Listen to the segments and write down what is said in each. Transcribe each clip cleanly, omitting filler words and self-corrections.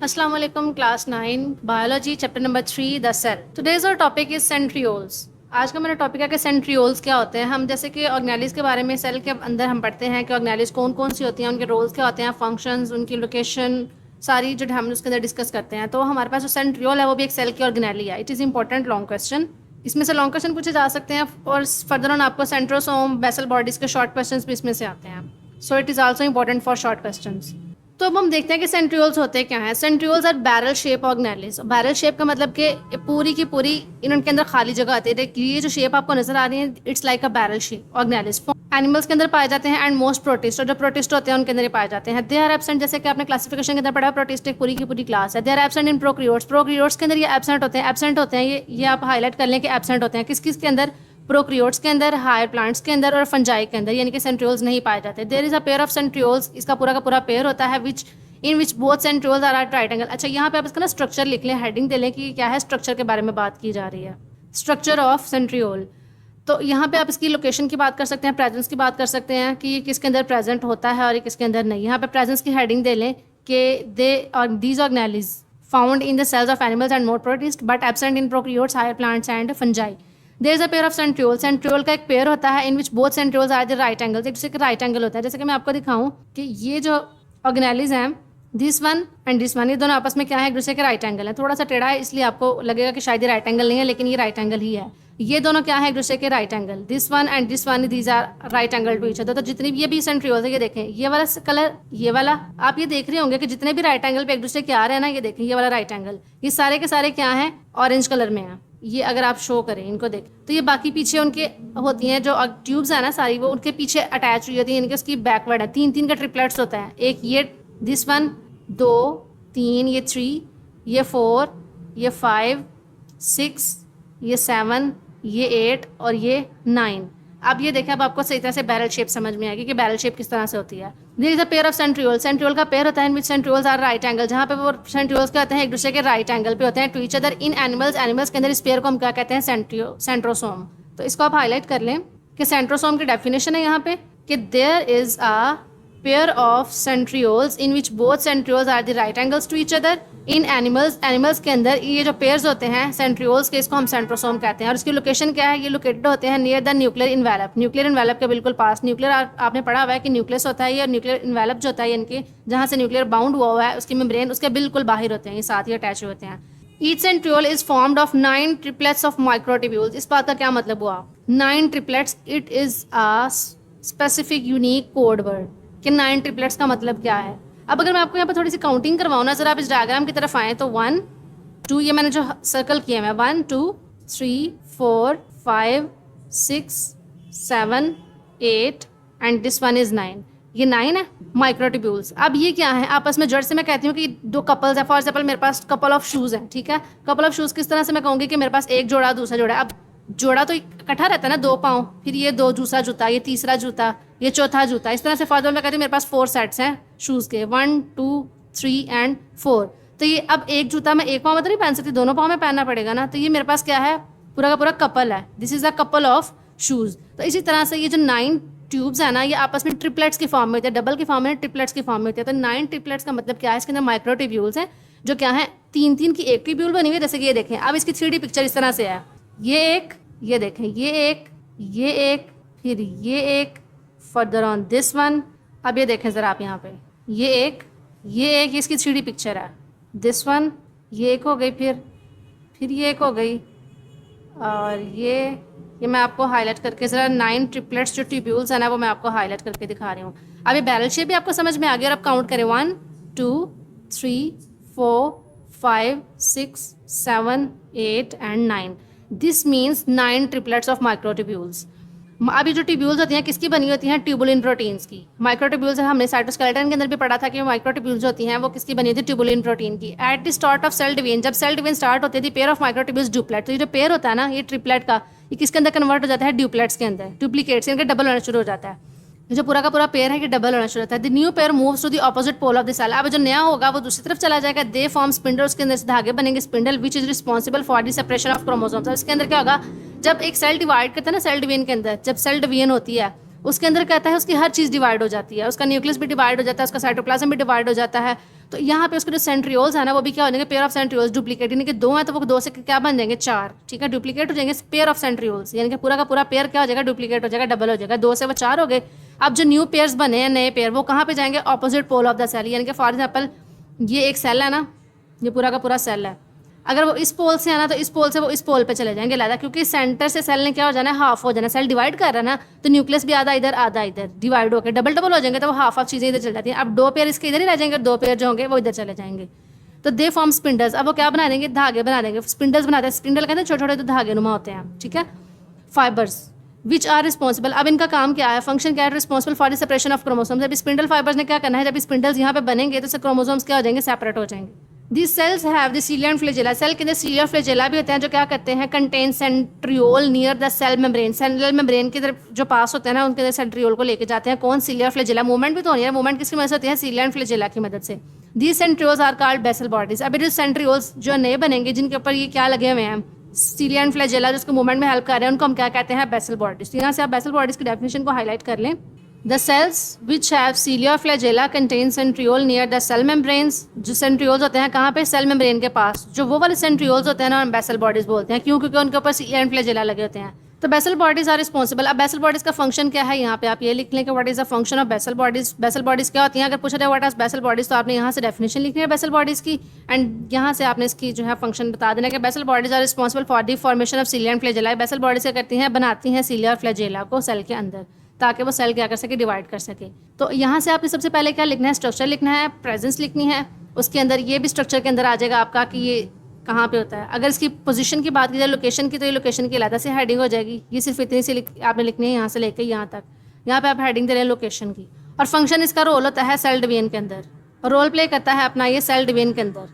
अस्सलाम वालेकुम class 9 biology chapter number 3 the cell. Today's our topic is centrioles. आज का मेरा टॉपिक है कि सेंट्रियोल्स क्या होते हैं। हम जैसे कि ऑर्गेनेलिस के बारे में सेल के अंदर हम पढ़ते हैं कि ऑर्गेनेलिस कौन कौन सी होती हैं, उनके रोल्स क्या होते हैं, फंक्शंस, उनकी लोकेशन सारी जो हम उसके अंदर डिस्कस करते हैं। तो हमारे पास जो सेंट्रियोल है वो भी एक सेल की ऑर्गेनेली है। It is important long question, इसमें से लॉन्ग क्वेश्चन पूछे जा सकते हैं और फर्दर ऑन आपको सेंट्रोसोम बेसल बॉडीज के शॉर्ट क्वेश्चन भी इसमें से आते हैं। So it is also important for short question. तो अब हम देखते हैं कि सेंट्रियोल्स होते क्या हैं। Centrioles are barrel shape organelles. Barrel shape का मतलब कि पूरी की पूरी इनके अंदर खाली जगह आती है। ये जो शेप आपको नजर आ रही है it's like a barrel shape organelles. Animals के अंदर पाए जाते हैं एंड मोस्ट प्रोटिस्ट, और जो प्रोटिस्ट होते हैं उनके अंदर पाए जाते हैं। दे आर एब्सेंट, जैसे कि आपने क्लासिफिकेशन के अंदर पढ़ा, प्रोटिस्ट एक पूरी की पूरी क्लास है। They are absent in prokaryotes. Prokaryotes के अंदर ये एब्सेंट होते हैं। एब्सेंट होते हैं ये आप हाईलाइट कर लें कि एब्सेंट होते हैं किस किस के अंदर, प्रोक्रियोट्स के अंदर, हायर प्लांट्स के अंदर और फंजाई के अंदर, यानी कि सेंट्रियोल्स नहीं पाए जाते। There is a pair of centrioles, इसका पूरा का पूरा पेयर होता है which in which both centrioles are at right angle. अच्छा, यहाँ पे आप इसका ना स्ट्रक्चर लिख लें, हेडिंग दे लें कि क्या है, स्ट्रक्चर के बारे में बात की जा रही है, स्ट्रक्चर ऑफ सेंट्रियोल। तो यहाँ पे आप इसकी लोकेशन की बात कर सकते हैं, प्रेजेंस की बात कर सकते हैं कि ये किसके अंदर प्रेजेंट होता है और ये किसके अंदर नहीं। यहाँ पे प्रेजेंस की हेडिंग दे लें कि they are these organelles found in the cells of animals and more protist but absent in prokaryotes, higher plants and fungi. There is a pair of centriole. Centriole का एक पेयर होता है in which both centrioles are the right angle, एक दूसरे के right angle होता है। जैसे कि मैं आपको दिखाऊं कि ये जो ऑर्गेनेलिस हैं, this one and this one, ये दोनों आपस में क्या है, एक दूसरे के राइट एंगल है। थोड़ा सा टेढ़ा है इसलिए आपको लगेगा कि शायद ये राइट एंगल नहीं है, लेकिन ये राइट एंगल ही है। ये दोनों क्या है, एक दूसरे के right angle. This one and this one, these are right angle to each other. तो जितनी भी ये भी सेंट्रियोल्स है, ये देखें ये वाला कलर, ये वाला आप ये देख रहे होंगे कि जितने भी राइट एंगल पे एक दूसरे के आ रहे हैं ना, ये देखें ये वाला राइट एंगल, ये सारे के सारे क्या है, ऑरेंज कलर में है। ये अगर आप शो करें इनको देख, तो ये बाकी पीछे उनके होती हैं जो ट्यूब्स है ना सारी, वो उनके पीछे अटैच हुई होती है, इनके उसकी बैकवर्ड है। तीन तीन का ट्रिपलेट्स होता है, एक ये दिस वन, दो, तीन, ये 3, ये 4, ये 5, 6, ये 7, ये 8 और ये 9। अब ये देखें, अब आपको सही तरह से बैरल शेप समझ में आएगी कि बैरल शेप किस तरह से होती है। There is a pair of centriole. Centriole का पेयर होता है in which centrioles are right angle, जहाँ पे वो सेंट्रियोल्स क्या होते हैं, एक दूसरे के राइट एंगल पे होते हैं to each other in animals. Animals के अंदर इस पेयर को हम क्या कहते हैं, सेंट्रोसोम। तो इसको आप हाईलाइट कर लें कि सेंट्रोसोम की डेफिनेशन है यहाँ पे कि there is a pair of centrioles in which both centrioles are the right angles to each other in animals. Animals के अंदर ये जो पेयर्स होते हैं सेंट्रियोल्स के, इसको हम सेंट्रोसोम कहते हैं। और इसकी लोकेशन क्या है, ये लोकेटेड होते हैं near the nuclear envelope. Nuclear envelope के बिल्कुल पास। न्यूक्लियर आपने पढ़ा हुआ है कि न्यूक्लियस होता है ये, और न्यूक्लियर इन्वेलप जो होता है इनके, जहाँ से न्यूक्लियर बाउंड हुआ है उसकी मेम्ब्रेन उसके बिल्कुल बाहर होते हैं, ये साथ ही अटैच होते हैं। Each centriole is formed of 9 triplets of microtubules. इस बात का क्या मतलब हुआ, 9 triplets, it is a specific unique code word कि 9 ट्रिपलेट्स का मतलब क्या है। अब अगर मैं आपको यहाँ पर थोड़ी सी काउंटिंग करवाऊँ ना, जरा आप इस डायग्राम की तरफ आएँ तो 1 2, ये मैंने जो सर्कल किया है 1 2 3 4 5 6 7 8 एंड दिस वन इज 9। ये 9 है माइक्रोट्यूब्यूल्स। अब ये क्या है, आपस में जड़ से मैं कहती हूँ कि दो कपल्स है। फॉर एग्जाम्पल मेरे पास कपल ऑफ शूज़ है, ठीक है। कपल ऑफ शूज़ किस तरह से मैं कहूँगी कि मेरे पास एक जोड़ा दूसरा जोड़ा। अब जोड़ा तो इकट्ठा रहता है ना, 2 पाँव, फिर ये 2 दूसरा जूता, ये तीसरा जूता, ये चौथा जूता। इस तरह से फॉर एग्जाम्पल मैं कहती हूँ मेरे पास 4 सेट्स हैं शूज़ के, 1 2 3 एंड 4। तो ये अब एक जूता मैं एक पाँव में तो नहीं पहन सकती, दोनों पाँव में पहनना पड़ेगा ना। तो ये मेरे पास क्या है, पूरा का पूरा कपल है। This is a couple of shoes. तो इसी तरह से ये जो 9 ट्यूब्स है ना, ये आपस में ट्रिपलेट्स की फॉर्म में होते हैं, डबल की फॉर्म में, ट्रिपलेट्स की फॉर्म में होते हैं। तो 9 ट्रिपलेट्स का मतलब क्या है, इसके अंदर माइक्रोट्यूब्यूल्स हैं जो क्या है, 3 की एक ट्यूब्यूल बनी हुई है। जैसे कि ये देखें, अब इसकी 3D पिक्चर इस तरह से है, ये एक, ये देखें, ये एक, ये एक, फिर ये एक, फर्दर ऑन दिस वन। अब ये देखें ज़रा आप यहाँ पे, ये एक, ये एक, इसकी 3D पिक्चर है, दिस वन, ये एक हो गई, फिर ये एक हो गई, और ये मैं आपको हाईलाइट करके ज़रा 9 ट्रिपलेट्स जो ट्यूब्यूल्स है ना, वो मैं आपको हाईलाइट करके दिखा रही हूँ। अब ये बैरल शेप भी आपको समझ में आ गया, और अब काउंट करें 1 2 3 4 5 6 7 8 and 9। This means 9 triplets of microtubules. अब ये जो ट्यूब्यूल्स होती हैं किसकी बनी होती हैं, ट्यूबुलिन प्रोटीन्स की। माइक्रोट्यूब्यूल्स हमने साइटोस्केलेटन के अंदर भी पढ़ा था कि माइक्रोट्यूब्यूल्स होती हैं वो किसकी बनी होती है, ट्यूबुलिन प्रोटीन की। At the start of cell division, जब सेल डिवीजन स्टार्ट होती थी, पेयर ऑफ माइक्रोट्यूब्यूल्स डुप्लेट। तो ये जो पेयर होता है ना, ये ट्रिपलेट का, ये किसके अंदर कन्वर्ट हो जाता है, ड्यूप्लेट्स के अंदर, डुप्लीकेट्स, इनके डबल होना शुरू हो जाता है। जो पूरा का पूरा पेयर है कि डबल होना शुरू होता है। The new pair moves to the opposite pole of the cell. अब जो नया होगा वो दूसरी तरफ चला जाएगा। दे फॉर्म स्पिंडल, उसके अंदर से धागे बनेंगे, spindle which is responsible for the separation of chromosomes. इसके अंदर क्या होगा, जब एक सेल डिवाइड करता है ना, सेल डिवीजन के अंदर जब सेल डिवीजन होती है उसके अंदर कहता है उसकी हर चीज़ डिवाइड हो जाती है, उसका न्यूक्लियस भी डिवाइड हो जाता है, उसका साइटोप्लाज्म भी डिवाइड हो जाता है। तो यहाँ पे उसके जो सेंट्रियोल्स है ना वो भी क्या हो जाएंगे, पेयर ऑफ सेंट्रियोल्स डुप्लीकेट, यानी कि 2 हैं तो वो 2 से क्या बन जाएंगे 4, ठीक है, डुप्लीकेट हो जाएंगे पेयर ऑफ सेंट्रियोल्स, यानी कि पूरा का पूरा पेयर क्या हो जाएगा, डुप्लीकेट हो जाएगा, डबल हो जाएगा, 2 से वो 4 हो गए। अब जो न्यू पेयर्स बने हैं, नए पेयर, वो कहाँ पे जाएंगे, opposite pole of the cell, यानी कि फॉर एग्जाम्पल ये एक सेल है ना, ये पूरा का पूरा सेल है, अगर वो इस पोल से आना तो इस पोल से वो इस पोल पे चले जाएंगे लादा, क्योंकि सेंटर से सेल ने क्या हो जाना है, हाफ हो जाना, सेल डिवाइड कर रहा है ना, तो न्यूक्लियस भी आधा इधर डिवाइड होकर डबल डबल हो जाएंगे, तो वो हाफ चीज़ें इधर चल जाती हैं। अब 2 पेयर इसके इधर ही रह जाएंगे, 2 पेयर जो होंगे वो इधर चले जाएंगे, तो दे फॉर्म स्पिंडल्स। अब वो क्या बना देंगे, धागे बना देंगे, स्पिंडल्स बनाते हैं, स्पिंडल कहते हैं छोटे छोटे तो धागे नुमा होते हैं, ठीक है। फाइबर्स विच आर रिस्पॉन्सिबल, अब इनका काम क्या है, फंक्शन क्या है, responsible for the separation of chromosomes. जब स्पिंडल फाइबर्स ने क्या करना है, जब स्पिंडल्स यहाँ पे बनेंगे तो क्रोमोसोम्स क्या हो जाएंगे, सेपरेट हो जाएंगे। These cells have the cilia and flagella, cell के अंदर सीलिया फ्लैजेला भी होते हैं, जो क्या करते हैं, contain centriole near the cell membrane, cell membrane की तरफ जो पास होते हैं ना उनके अंदर सेंट्रियोल को लेके जाते हैं, कौन, सीलिया फ्लैजेला। मूवमेंट भी तो नहीं है, मूवमेंट किसकी मदद से होती है, सीलिया एंड फ्लैजेला की मदद से। These centrioles are called basal bodies. अब ये सेंट्रियोल्स जो नए बनेंगे जिनके ऊपर ये क्या लगे हुए हैं, सीलिया एंड फ्लैजेला, जिसको मूवमेंट में हेल्प कर रहे हैं, उनको हम क्या कहते हैं, बेसल बॉडीज। यहाँ से आप बेसल बॉडीज की डेफिनेशन को हाईलाइट कर लें। The cells which have cilia or flagella contain centriole near the cell membranes, जो centrioles होते हैं कहाँ पे, सेल मेम्ब्रेन के पास, जो वो वाले centrioles होते हैं ना हम बेसल बॉडीज बोलते हैं, क्यों, क्योंकि उनके ऊपर cilia and flagella लगे होते हैं। तो बेसल बॉडीज आर रिस्पॉन्सिबल। अब बेसल बॉडीज का फंक्शन क्या है, यहाँ पे आप ये लिख लें कि what is the function of basal bodies. Basal bodies क्या होती हैं, अगर पूछा जाए व्हाट इज बेसल बॉडीज, तो आपने यहाँ से डेफिनेशन लिखनी है बेसल बॉडीज की, एंड यहाँ से आपने इसकी जो है फंक्शन बता देना कि basal bodies are responsible for the formation of cilia and flagella। Basal bodies क्या करती हैं, बनाती हैं cilia और flagella को सेल के अंदर, ताकि वो सेल क्या कर सके, डिवाइड कर सके। तो यहाँ से आपने सबसे पहले क्या लिखना है, स्ट्रक्चर लिखना है, प्रेजेंस लिखनी है, उसके अंदर ये भी स्ट्रक्चर के अंदर आ जाएगा आपका कि ये कहाँ पे होता है। अगर इसकी पोजीशन की बात की जाए, लोकेशन की, तो ये लोकेशन की अलग से हेडिंग हो जाएगी, ये सिर्फ इतनी सी आपने लिखनी है यहाँ से लेकर यहाँ तक, यहाँ पे आप हेडिंग दे रहे हैं लोकेशन की। और फंक्शन इसका रोल होता है सेल डिवीजन के अंदर, रोल प्ले करता है अपना ये सेल डिवीजन के अंदर,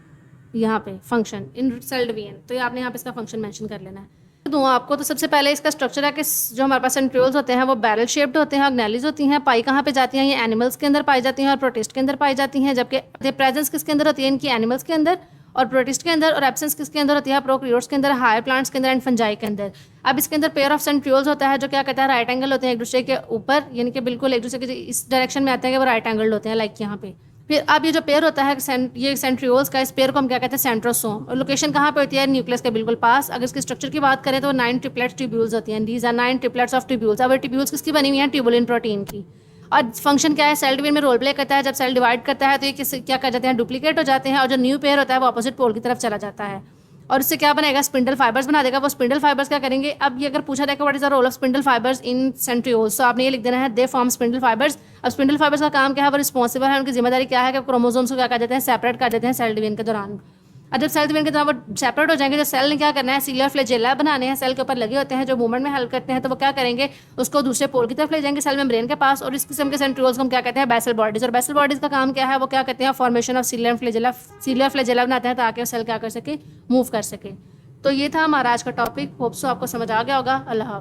यहाँ पे फंक्शन इन सेल डिवीजन, तो ये आपने यहाँ पे इसका फंक्शन मेंशन कर लेना है। दूँ आपको तो सबसे पहले इसका स्ट्रक्चर है कि जो हमारे पास सेंट्रियोल्स होते हैं वो बैरल शेप्ड होते हैं, ऑर्गेनेलीज होती हैं। पाई कहाँ पे जाती हैं, ये एनिमल्स के अंदर पाई जाती हैं और प्रोटिस्ट के अंदर पाई जाती हैं, जबकि प्रेजेंस किसके अंदर होती है, इनकी एनिमल्स के अंदर और प्रोटिस्ट के अंदर, और एब्सेंस किसके अंदर होती है, प्रोकैरियोट्स के अंदर, हायर प्लांट्स के अंदर एंड फंजाई के अंदर। अब इसके अंदर पेयर ऑफ सेंट्रियोल्स होता है जो क्या कहता है, राइट एंगल होते हैं एक दूसरे के ऊपर, यानी कि बिल्कुल एक दूसरे के इस डायरेक्शन में आते हैं कि वो राइट एंगल होते हैं, लाइक यहाँ पे। फिर अब ये जो पेयर होता है ये सेंट्रियोल्स का, इस पेयर को हम क्या कहते हैं, सेंट्रोसोम। और लोकेशन कहाँ पे होती है, न्यूक्लियस के बिल्कुल पास। अगर इसके स्ट्रक्चर की बात करें तो 9 ट्रिपलेट ट्यूब्यूल्स होती हैं, these are 9 triplets of tubules. अब ट्यूब्यूल्स किसकी बनी हुई है, ट्यूबुलिन प्रोटीन की। और फंक्शन क्या है, सेल डिवीजन में रोल प्ले करता है। जब सेल डिवाइड करता है तो ये क्या कर जाते हैं, डुप्लीकेट हो जाते हैं, और जो न्यू पेयर होता है वो अपोजिट पोल की तरफ चला जाता है, और इससे क्या बनेगा, स्पिंडल फाइबर्स बना देगा। वो स्पिंडल फाइबर्स क्या करेंगे, अब ये अगर पूछा जाएगा what is the role of spindle fibres in centrioles, तो आपने ये लिख देना है, दे फॉर्म स्पिंडल फाइबर्स। अब स्पिंडल फाइबर्स का काम क्या है, वो रिस्पॉन्सिबल है, उनकी जिम्मेदारी क्या है कि क्रोमोसोम्स को क्या कर देते हैं, सेपरेट कर देते हैं सेल डिवीजन के दौरान। और जब सेल डिवीजन के दौरान वो सेपरेट हो जाएंगे, जो सेल ने क्या करना है, सीलिया फ्लैजेला बनाने हैं, सेल के ऊपर लगे होते हैं जो मूवमेंट में हेल्प करते हैं, तो वो क्या करेंगे, उसको दूसरे पोल की तरफ ले जाएंगे सेल मेम्ब्रेन के पास। और इस किस्म के सेंट्रियोल्स को हम क्या कहते हैं, बेसल बॉडीज। और बेसल बॉडीज का काम क्या है, वो क्या कहते हैं, फॉर्मेशन ऑफ सीलिया फ्लैजेला बनाते हैं, ताकि सेल क्या कर सके, मूव कर सके। तो ये था हमारा आज का टॉपिक। होप सो आपको समझ आ गया होगा। अल्लाह हाफ़िज़।